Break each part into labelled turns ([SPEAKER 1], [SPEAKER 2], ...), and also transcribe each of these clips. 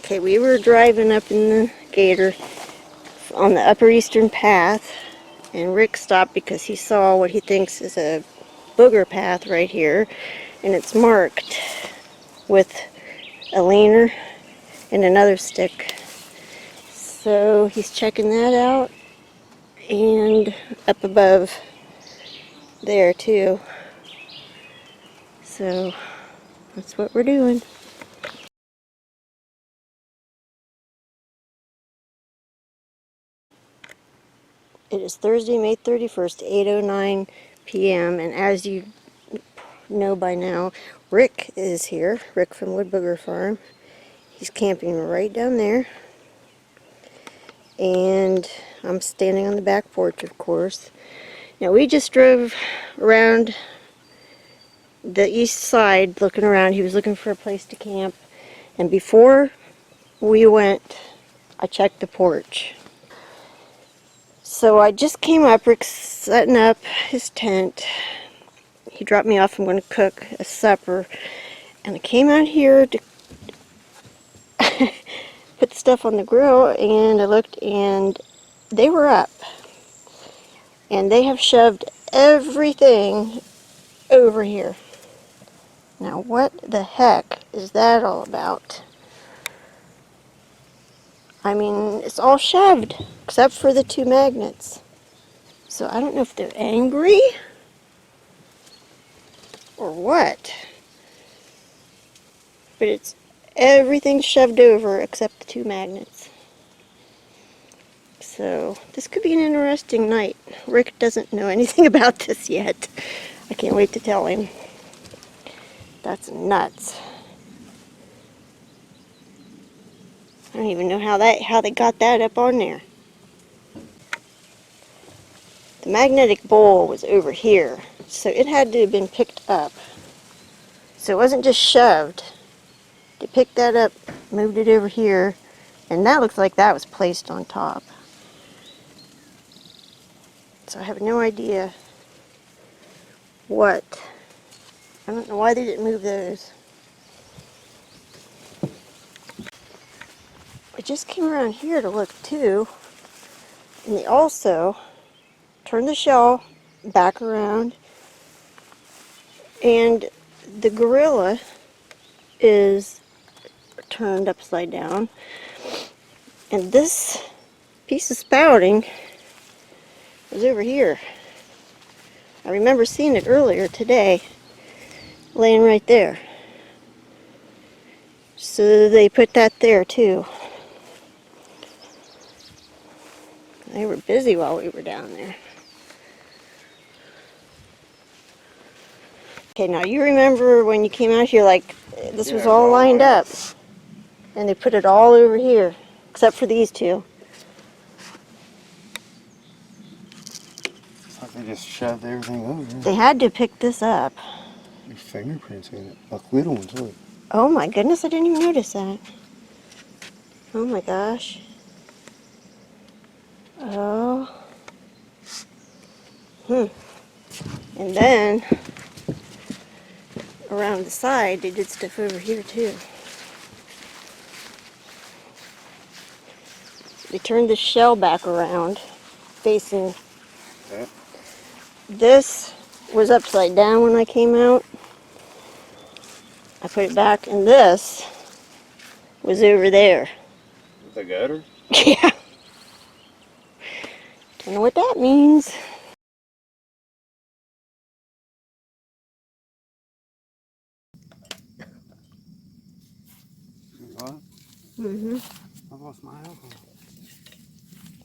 [SPEAKER 1] Okay, we were driving up in the Gator on the Upper Eastern Path, and Rick stopped because he saw what he thinks is a booger path right here, and it's marked with a leaner and another stick. So he's checking that out, and up above there too. So that's what we're doing. It is Thursday, May 31st, 8:09 p.m. and as you know by now, Rick is here. Rick from Woodbooger Farm. He's camping right down there. And I'm standing on the back porch, of course. Now we just drove around the east side looking around. He was looking for a place to camp. And before we went, I checked the porch. So I just came up, Rick's setting up his tent. He dropped me off. I'm going to cook a supper. And I came out here to put stuff on the grill, and I looked, and they were up. And they have shoved everything over here. Now what the heck is that all about? I mean, it's all shoved except for the two magnets. So I don't know if they're angry or what. But it's everything shoved over except the two magnets. So this could be an interesting night. Rick doesn't know anything about this yet. I can't wait to tell him. That's nuts. I don't even know how they got that up on there. The magnetic bowl was over here, so it had to have been picked up. So it wasn't just shoved. They picked that up, moved it over here, and that looks like that was placed on top. So I have no idea what. I don't know why they didn't move those. I just came around here to look too, and they also turned the shell back around, and the gorilla is turned upside down, and this piece of spouting is over here. I remember seeing it earlier today, laying right there. So they put that there too. They were busy while we were down there. Okay, now you remember when you came out here, like, this was all lined up. And they put it all over here, except for these two.
[SPEAKER 2] Like they just shoved everything over.
[SPEAKER 1] They had to pick this up.
[SPEAKER 2] There's fingerprints in it, like little ones, look.
[SPEAKER 1] Oh my goodness, I didn't even notice that. Oh my gosh. Oh. And then, around the side, they did stuff over here too. They turned the shell back around, facing.
[SPEAKER 2] Yeah.
[SPEAKER 1] This was upside down when I came out. I put it back, and this was over there.
[SPEAKER 2] The gutter?
[SPEAKER 1] Yeah. Don't know what that means.
[SPEAKER 2] What?
[SPEAKER 1] Mm-hmm.
[SPEAKER 2] I lost my alcohol.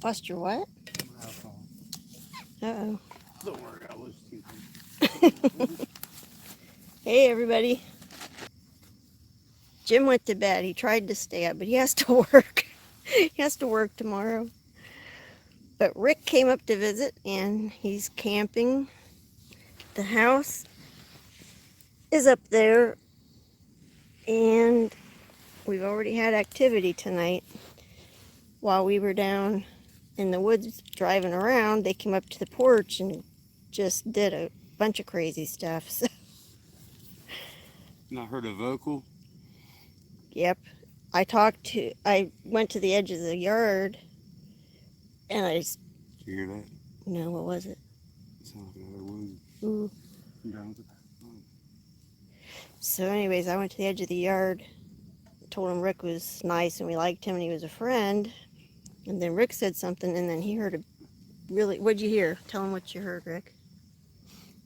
[SPEAKER 1] Lost your what?
[SPEAKER 2] My alcohol.
[SPEAKER 1] Uh-oh.
[SPEAKER 2] Don't worry, I lose two.
[SPEAKER 1] Hey, everybody. Jim went to bed. He tried to stay up, but he has to work. He has to work tomorrow. But Rick came up to visit, and he's camping. The house is up there, and we've already had activity tonight. While we were down in the woods driving around, they came up to the porch and just did a bunch of crazy stuff. So,
[SPEAKER 2] And I heard a vocal.
[SPEAKER 1] yep. I went to the edge of the yard and
[SPEAKER 2] Did you hear that?
[SPEAKER 1] no, what was it?
[SPEAKER 2] It sounds like another wood.
[SPEAKER 1] Ooh.
[SPEAKER 2] Down to
[SPEAKER 1] So anyways, I went to the edge of the yard, told him Rick was nice and we liked him and he was a friend. And then Rick said something and then he heard a really, what'd you hear? Tell him what you heard, Rick.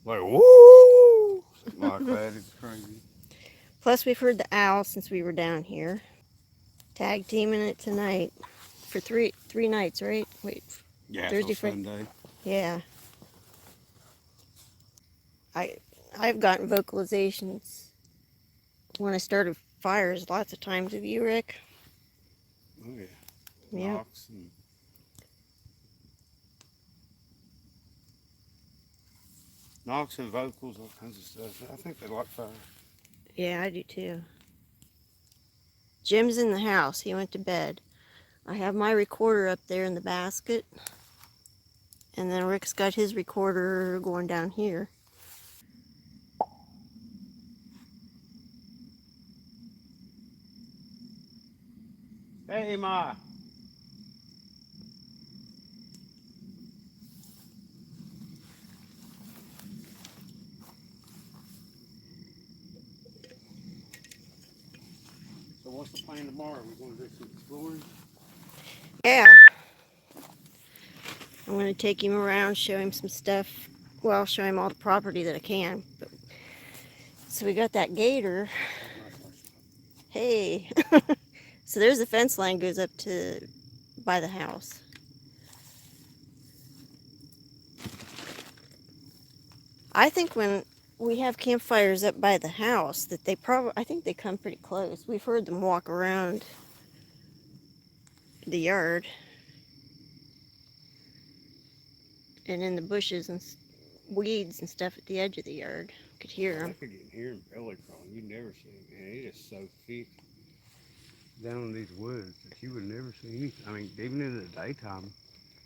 [SPEAKER 2] like, woo! Like that is crazy.
[SPEAKER 1] Plus we've heard the owl since we were down here. Tag teaming it tonight for three nights, right? Wait,
[SPEAKER 2] Yeah,
[SPEAKER 1] Thursday,
[SPEAKER 2] till
[SPEAKER 1] Friday.
[SPEAKER 2] Sunday.
[SPEAKER 1] Yeah. I've gotten vocalizations when I started fires lots of times with you, Rick.
[SPEAKER 2] Oh yeah.
[SPEAKER 1] Yeah.
[SPEAKER 2] Knocks and vocals, all kinds of stuff. I think they like fire.
[SPEAKER 1] Yeah, I do too. Jim's in the house. He went to bed. I have my recorder up there in the basket. And then Rick's got his recorder going down here.
[SPEAKER 2] Hey, Ma. So what's the plan tomorrow? We going to do some exploring?
[SPEAKER 1] Yeah. I'm going to take him around, show him some stuff. Well, show him all the property that I can. So we got that gator. Hey. So there's the fence line goes up to by the house. I think when we have campfires up by the house that I think they come pretty close. We've heard them walk around the yard and in the bushes and weeds and stuff at the edge of the yard. Could hear them.
[SPEAKER 2] I could get here in belly crawling. You'd never see it, man. It is so thick down in these woods that you would never see anything. I mean, even in the daytime,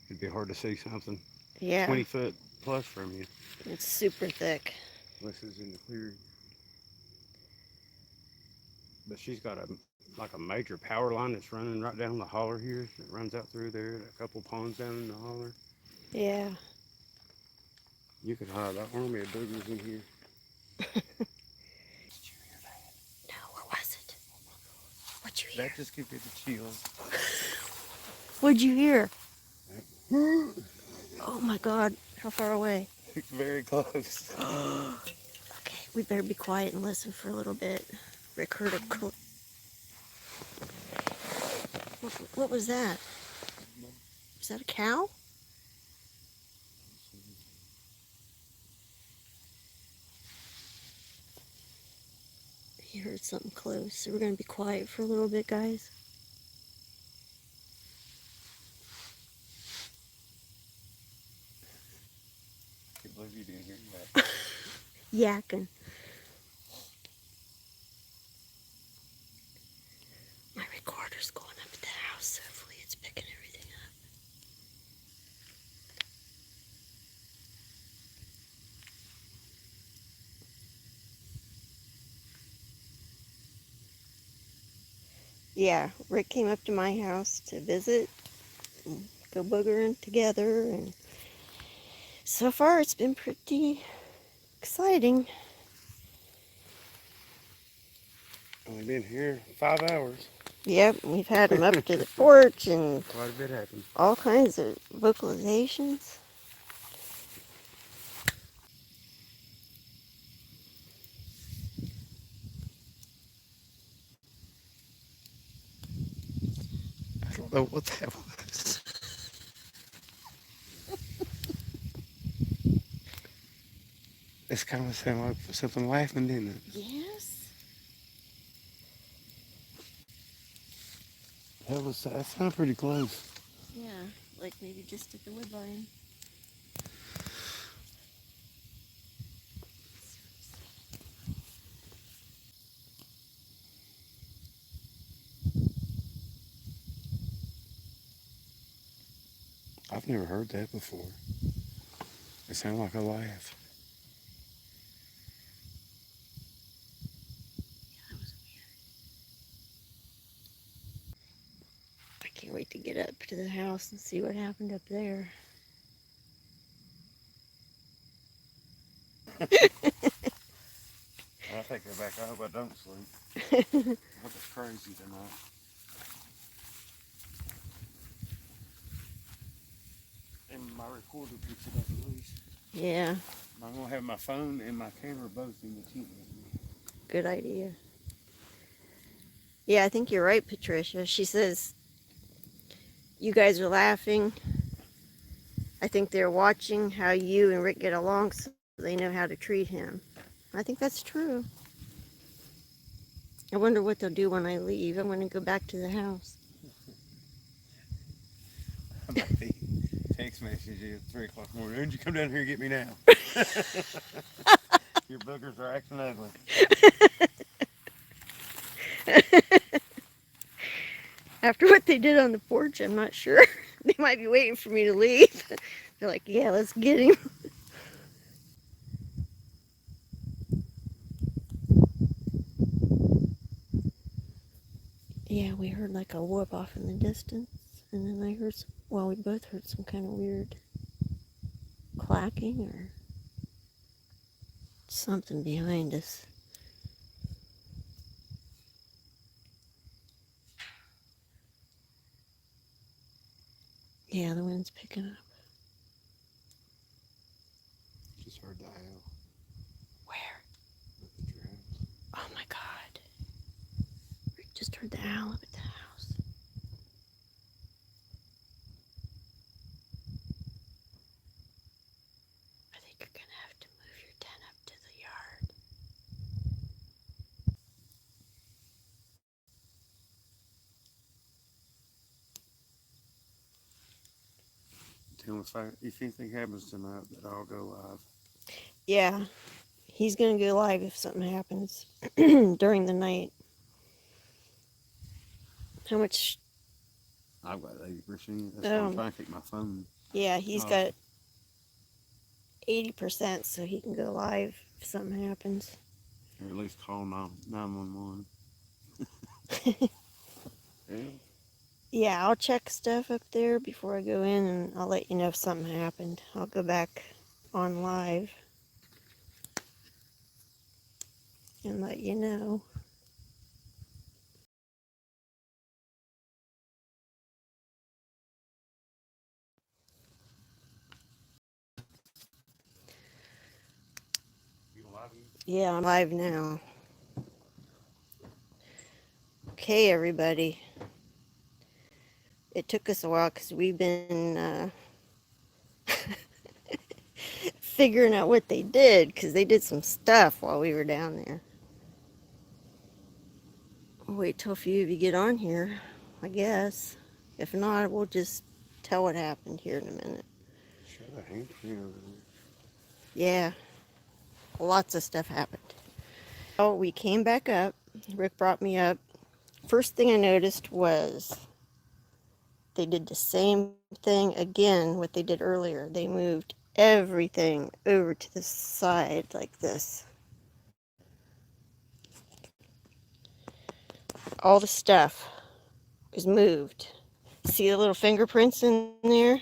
[SPEAKER 2] it'd be hard to see something
[SPEAKER 1] Yeah.
[SPEAKER 2] 20 foot plus from you.
[SPEAKER 1] It's super thick.
[SPEAKER 2] Unless it's in the clearing. But she's got like a major power line that's running right down the holler here. It runs out through there, a couple ponds down in the holler.
[SPEAKER 1] Yeah.
[SPEAKER 2] You could hide that army of boogers in here.
[SPEAKER 1] No, what was it? What'd you hear?
[SPEAKER 2] That just gives you the chills.
[SPEAKER 1] What'd you hear? Oh my God. How far away?
[SPEAKER 2] It's very close.
[SPEAKER 1] Okay, we better be quiet and listen for a little bit. Rick heard a what was that? Was that a cow? He heard something close, so we're going to be quiet for a little bit, guys.
[SPEAKER 2] I can't believe you didn't hear that.
[SPEAKER 1] Yakking. My recorder's going up at the house, so hopefully it's picking everything up. Yeah, Rick came up to my house to visit, and go boogering together, and so far it's been pretty exciting.
[SPEAKER 2] Only been here 5 hours.
[SPEAKER 1] Yep, we've had him up to the porch and
[SPEAKER 2] Quite a bit happened.
[SPEAKER 1] all kinds of vocalizations.
[SPEAKER 2] I don't know what that was. It's kind of sounded like something laughing, didn't it?
[SPEAKER 1] Yes.
[SPEAKER 2] That sounded pretty close.
[SPEAKER 1] Yeah, like maybe just at the woodbine.
[SPEAKER 2] I've never heard that before. It sounded like a laugh.
[SPEAKER 1] That was weird. can't wait to get up to the house and see what happened up there.
[SPEAKER 2] I take that back. I hope I don't sleep. That was crazy tonight. And my recorder picks it up at least.
[SPEAKER 1] Yeah,
[SPEAKER 2] I'm gonna have my phone and my camera both in the tent with me.
[SPEAKER 1] good idea. Yeah, I think you're right, Patricia. She says, you guys are laughing. I think they're watching how you and Rick get along so they know how to treat him. I think that's true. I wonder what they'll do when I leave. I'm going to go back to the house.
[SPEAKER 2] I might be text message you at 3 o'clock in the morning. Why'd you come down here and get me now? Your boogers are acting ugly.
[SPEAKER 1] After what they did on the porch, I'm not sure. They might be waiting for me to leave. They're like, yeah, let's get him. Yeah, we heard like a whoop off in the distance. And then I heard, well, we both heard some kind of weird clacking or something behind us. Yeah, the wind's picking up.
[SPEAKER 2] Just heard the owl
[SPEAKER 1] Where?
[SPEAKER 2] up at your house.
[SPEAKER 1] Oh my God. Rick just heard the owl up at the house. I think you're going to have to move your tent up to the yard.
[SPEAKER 2] Tell me if anything happens tonight that I'll go live.
[SPEAKER 1] Yeah, he's going to go live if something happens during the night. How much?
[SPEAKER 2] I've got 80%. That's why I'm trying to keep my phone.
[SPEAKER 1] Yeah, he's got 80% so he can go live if something happens.
[SPEAKER 2] Or at least call 911. Yeah.
[SPEAKER 1] Yeah, I'll check stuff up there before I go in and I'll let you know if something happened. I'll go back on live and let you know.
[SPEAKER 2] You live?
[SPEAKER 1] Yeah, I'm live now. Okay, everybody. It took us a while because we've been figuring out what they did because they did some stuff while we were down there. I'll wait till a few of you get on here, I guess. If not, we'll just tell what happened here in a minute.
[SPEAKER 2] Sure, the handprint over there.
[SPEAKER 1] Yeah, lots of stuff happened. Oh, we came back up. Rick brought me up. First thing I noticed was they did the same thing again, what they did earlier. They moved everything over to the side like this. All the stuff was moved. See the little fingerprints in there?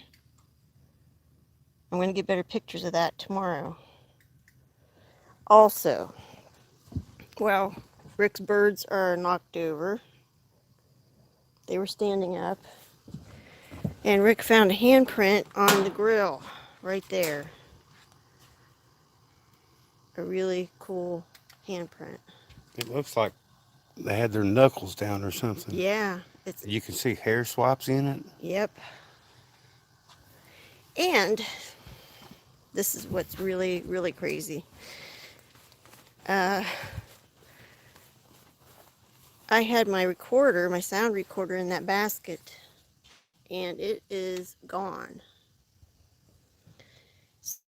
[SPEAKER 1] I'm going to get better pictures of that tomorrow. Also, well, Rick's birds are knocked over. They were standing up. And Rick found a handprint on the grill right there. A really cool handprint.
[SPEAKER 2] It looks like they had their knuckles down or something.
[SPEAKER 1] Yeah, it's.
[SPEAKER 2] You can see hair swaps in it.
[SPEAKER 1] Yep. And this is what's really, really crazy. I had my recorder, my sound recorder, in that basket, and it is gone.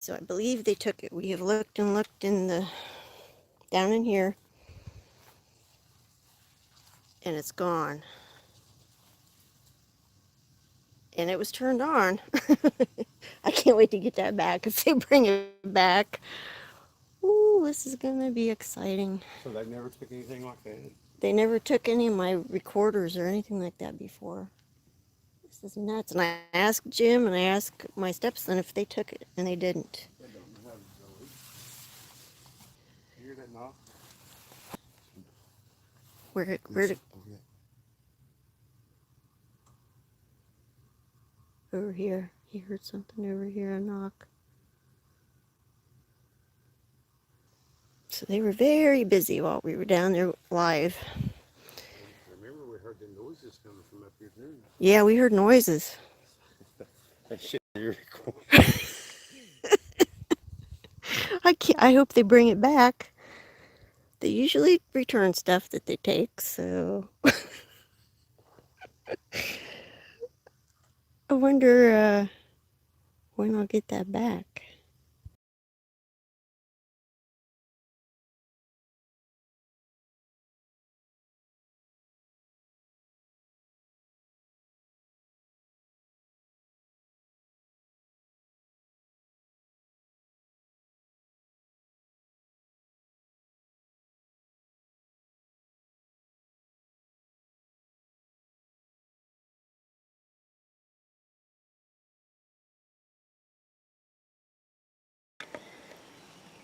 [SPEAKER 1] So I believe they took it. We have looked and looked down in here, and it's gone. And it was turned on. I can't wait to get that back if they bring it back. Ooh, this is gonna be exciting.
[SPEAKER 2] So they never took anything like that?
[SPEAKER 1] They never took any of my recorders or anything like that before. This is nuts. And I asked Jim and I asked my stepson if they took it, and they didn't.
[SPEAKER 2] They don't know how to go. You hear that knock?
[SPEAKER 1] Where'd it, over here. He heard something over here, a knock. So they were very busy while we were down there live.
[SPEAKER 2] Remember, we heard the noises coming from up here too.
[SPEAKER 1] Yeah, we heard noises.
[SPEAKER 2] That shit you're recording.
[SPEAKER 1] I hope they bring it back. They usually return stuff that they take, so I wonder when I'll get that back.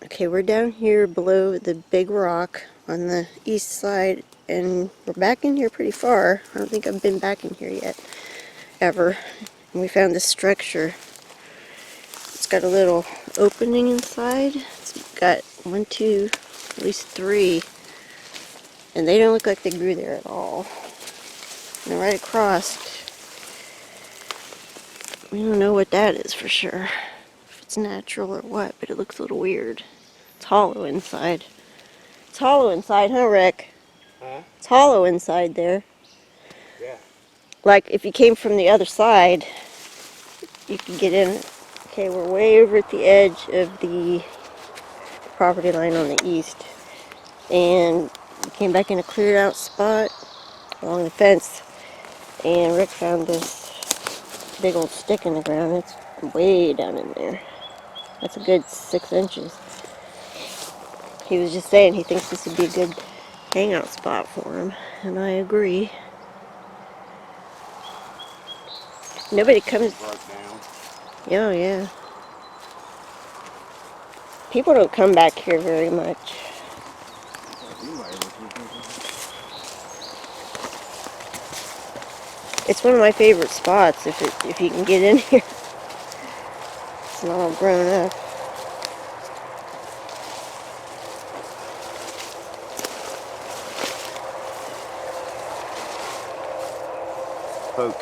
[SPEAKER 1] Okay, we're down here below the big rock on the east side, and we're back in here pretty far. I don't think I've been back in here yet, ever. And we found this structure. It's got a little opening inside. It's got 1, 2, at least 3, and they don't look like they grew there at all. And right across, we don't know what that is for sure, if it's natural or what, but it looks a little weird. It's hollow inside. It's hollow inside, huh, Rick?
[SPEAKER 2] Huh?
[SPEAKER 1] It's hollow inside there.
[SPEAKER 2] Yeah.
[SPEAKER 1] Like if you came from the other side, you could get in it. Okay, we're way over at the edge of the property line on the east. And we came back in a cleared out spot along the fence. And Rick found this big old stick in the ground. It's way down in there. That's a good 6 inches. He was just saying he thinks this would be a good hangout spot for him. And I agree. Nobody comes.
[SPEAKER 2] Broke down.
[SPEAKER 1] Oh, yeah. People don't come back here very much. It's one of my favorite spots if you can get in here. It's not all grown up.
[SPEAKER 2] Poke.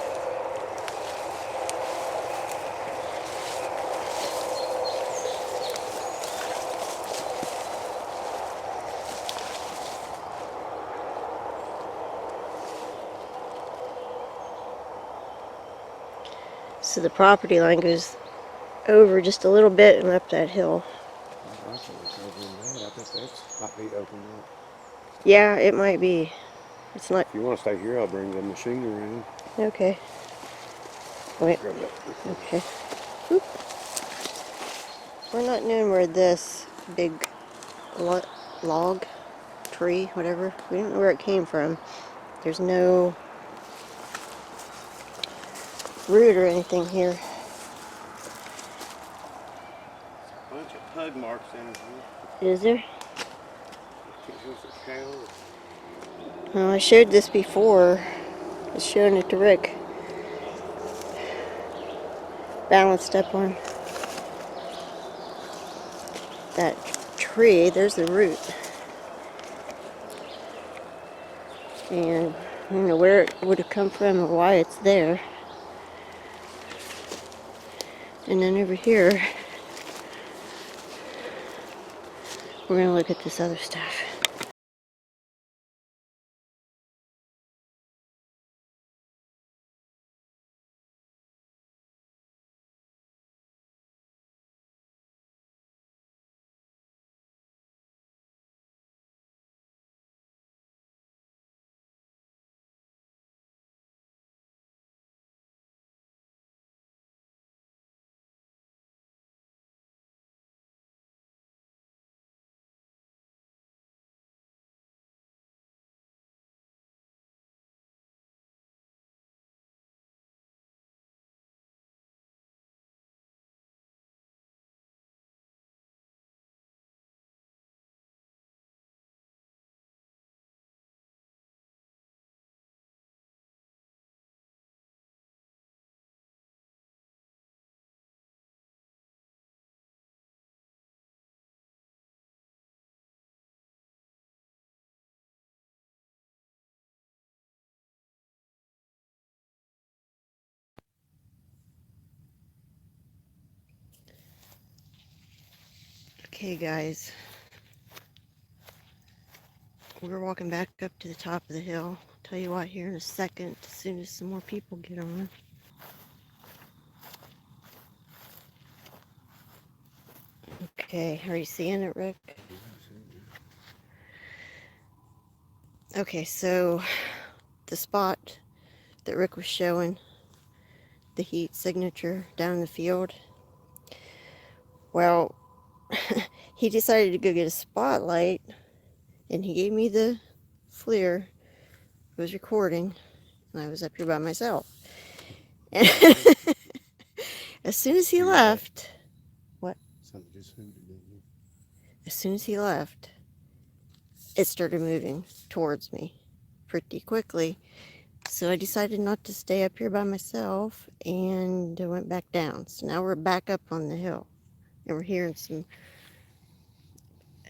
[SPEAKER 1] So the property line goes over just a little bit and up that hill.
[SPEAKER 2] I bet that's might be open up.
[SPEAKER 1] Yeah, it might be. It's not.
[SPEAKER 2] If you want to stay here, I'll bring the machine around.
[SPEAKER 1] Okay. Wait.
[SPEAKER 2] Grab that.
[SPEAKER 1] Okay. Oop. We're not knowing where this big log, tree, whatever, we don't know where it came from. There's no root or anything here.
[SPEAKER 2] Bunch of pug marks down here.
[SPEAKER 1] Is there?
[SPEAKER 2] Here's a cow.
[SPEAKER 1] Well, I showed this before. I was showing it to Rick. Balanced up on that tree. There's the root. And I don't know where it would have come from or why it's there. And then over here, we're going to look at this other stuff. Okay, guys. We're walking back up to the top of the hill. I'll tell you what here in a second, as soon as some more people get on. Okay, are you seeing it, Rick? Okay, so the spot that Rick was showing, the heat signature down in the field, well, he decided to go get a spotlight, and he gave me the FLIR. It was recording, and I was up here by myself. And as soon as he left, what? As soon as he left, it started moving towards me pretty quickly. So I decided not to stay up here by myself, and I went back down. So now we're back up on the hill, and we're hearing some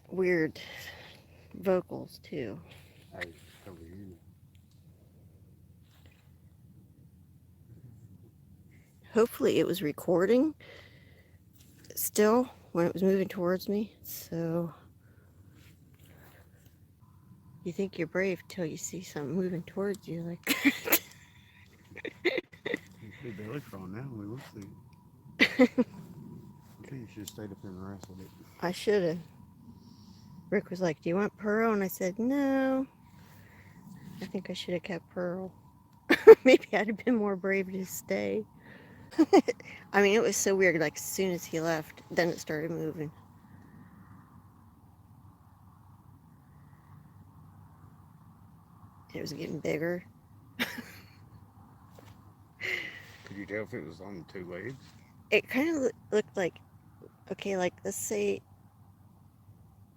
[SPEAKER 1] weird vocals too. Hopefully it was recording still when it was moving towards me. So you think you're brave till you see something moving towards you like that.
[SPEAKER 2] It's belly crawling now. We will see. Okay, you should have stayed up here and wrestled it.
[SPEAKER 1] I should have. Rick was like, "Do you want Pearl?" And I said, "No. I think I should have kept Pearl." Maybe I'd have been more brave to stay. I mean, it was so weird. Like, as soon as he left, then it started moving. It was getting bigger.
[SPEAKER 2] Could you tell if it was on 2 legs?
[SPEAKER 1] It kind of looked like, okay, like let's say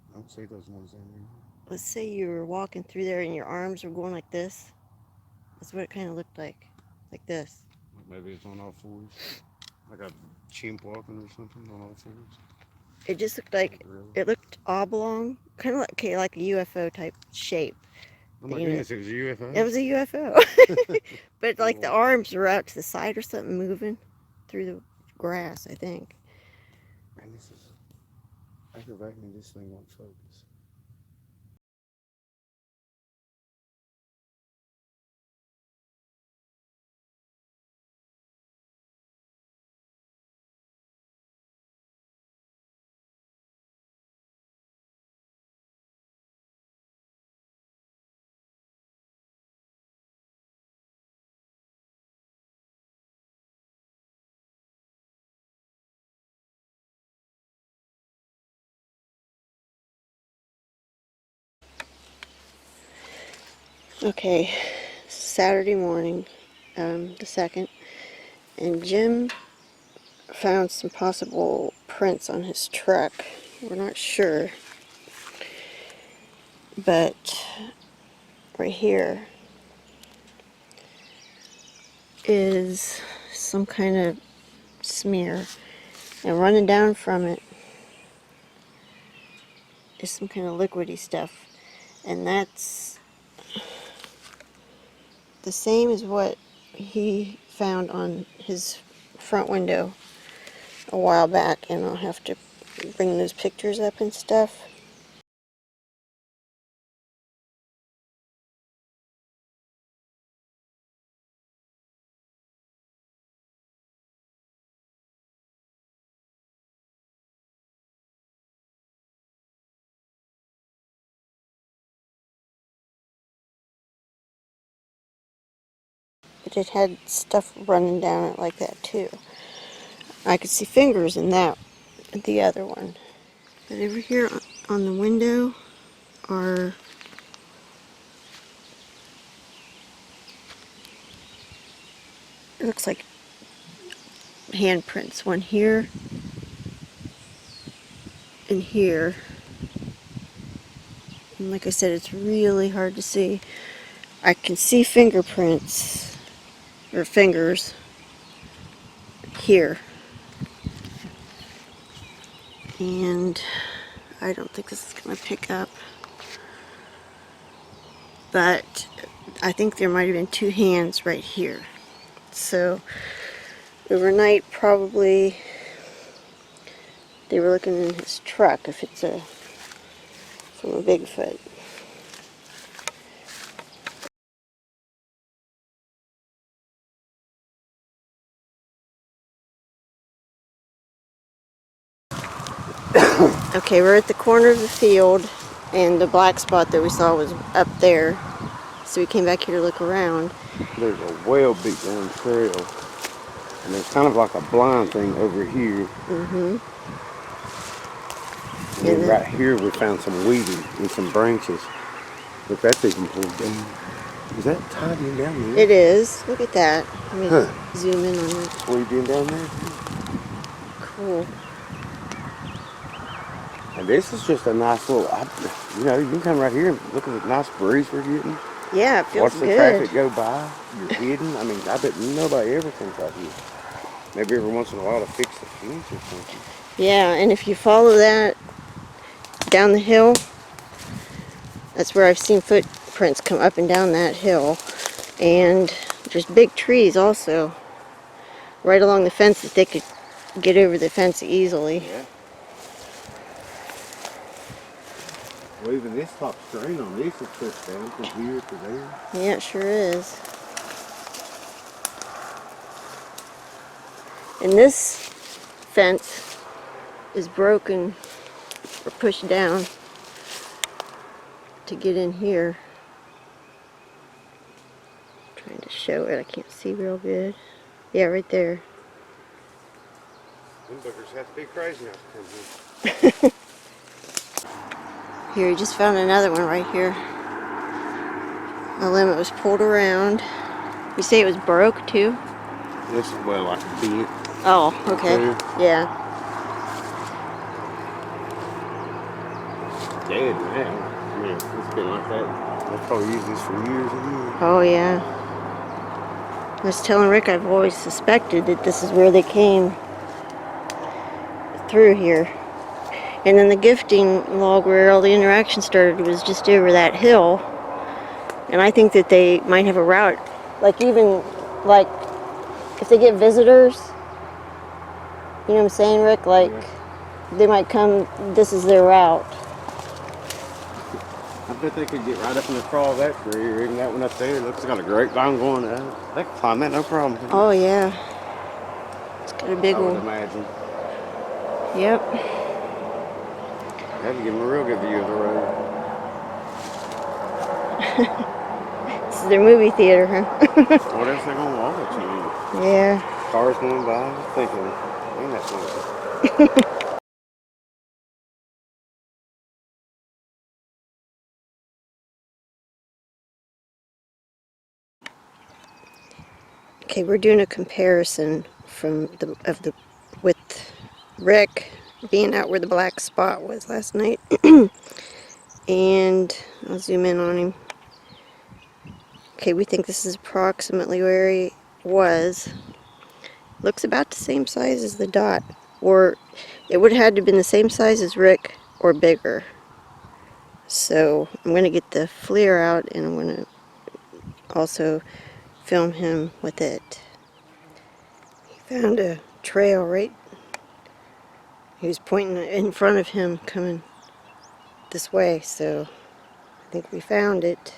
[SPEAKER 2] I don't see those ones in there.
[SPEAKER 1] let's say you were walking through there and your arms were going like this. That's what it kind of looked like this.
[SPEAKER 2] Maybe it's on all fours, like a chimp walking or something on all fours.
[SPEAKER 1] It just looked like
[SPEAKER 2] Really?
[SPEAKER 1] it looked oblong, kind of like, okay, like a UFO type shape.
[SPEAKER 2] Oh my goodness, it was a UFO?
[SPEAKER 1] It was a UFO. But like the arms were out to the side or something, moving through the grass, I think.
[SPEAKER 2] Man, this is aggravating. This thing won't focus.
[SPEAKER 1] Okay, Saturday morning, the 2nd, and Jim found some possible prints on his truck. We're not sure, but right here is some kind of smear, and running down from it is some kind of liquidy stuff, and that's the same as what he found on his front window a while back, and I'll have to bring those pictures up and stuff. But it had stuff running down it like that too. I could see fingers in that, the other one. But over here on the window are it looks like handprints. One here and here. And like I said, it's really hard to see. I can see fingerprints or fingers here. And I don't think this is going to pick up. But I think there might have been 2 hands right here. So overnight, probably They were looking in his truck if it's from a Bigfoot. Okay, we're at the corner of the field, and the black spot that we saw was up there. So we came back here to look around.
[SPEAKER 2] There's a well beat down trail, and there's kind of like a blind thing over here.
[SPEAKER 1] Mm-hmm.
[SPEAKER 2] And then right here we found some weeding and some branches. Look, that's even pulled down. Is that tied in down there?
[SPEAKER 1] It is. Look at that. Let me zoom in on it.
[SPEAKER 2] Weeding down there.
[SPEAKER 1] Cool.
[SPEAKER 2] And this is just a nice little, you know, you can come right here and look at the nice breeze we're getting.
[SPEAKER 1] Yeah, it feels
[SPEAKER 2] good. Watch the traffic go by. You're hidden. I mean, I bet nobody ever comes out here. Maybe every once in a while to fix the fence or something.
[SPEAKER 1] Yeah, and if you follow that down the hill, that's where I've seen footprints come up and down that hill. And there's big trees also right along the fence that they could get over the fence easily.
[SPEAKER 2] Yeah. Well, even this top string on this is pushed down from here to there.
[SPEAKER 1] Yeah, it sure is. And this fence is broken or pushed down to get in here. I'm trying to show it, I can't see real good. Yeah, right there.
[SPEAKER 2] Them buggers have to be crazy not to come here.
[SPEAKER 1] Here, you just found another one right here. The limit was pulled around. You say it was broke too?
[SPEAKER 2] This is, well, like a bent.
[SPEAKER 1] Oh, okay. Yeah.
[SPEAKER 2] Dead now. I mean, it's been like that. They've probably used this for years and years.
[SPEAKER 1] Oh, yeah. I was telling Rick I've always suspected that this is where they came through here. And then the gifting log where all the interaction started was just over that hill. And I think that they might have a route. Like even, like, if they get visitors, you know what I'm saying, Rick? Like, they might come, this is their route.
[SPEAKER 2] I bet they could get right up in the crawl of that tree, or even that one up there. It looks like a grapevine going out. They can climb that, no problem.
[SPEAKER 1] Oh, yeah. It's got a big
[SPEAKER 2] I would
[SPEAKER 1] one.
[SPEAKER 2] imagine.
[SPEAKER 1] Yep.
[SPEAKER 2] That'd give them a real good view of the road.
[SPEAKER 1] This is their movie theater, huh?
[SPEAKER 2] What else they gonna watch? I mean,
[SPEAKER 1] Yeah.
[SPEAKER 2] cars going by, thinking, man, that's something.
[SPEAKER 1] Okay, we're doing a comparison with Rick being out where the black spot was last night. And I'll zoom in on him. Okay, we think this is approximately where he was. Looks about the same size as the dot, or it would have had to have been the same size as Rick or bigger. So I'm going to get the FLIR out, and I'm going to also film him with it. He found a trail right. He was pointing in front of him coming this way, so I think we found it.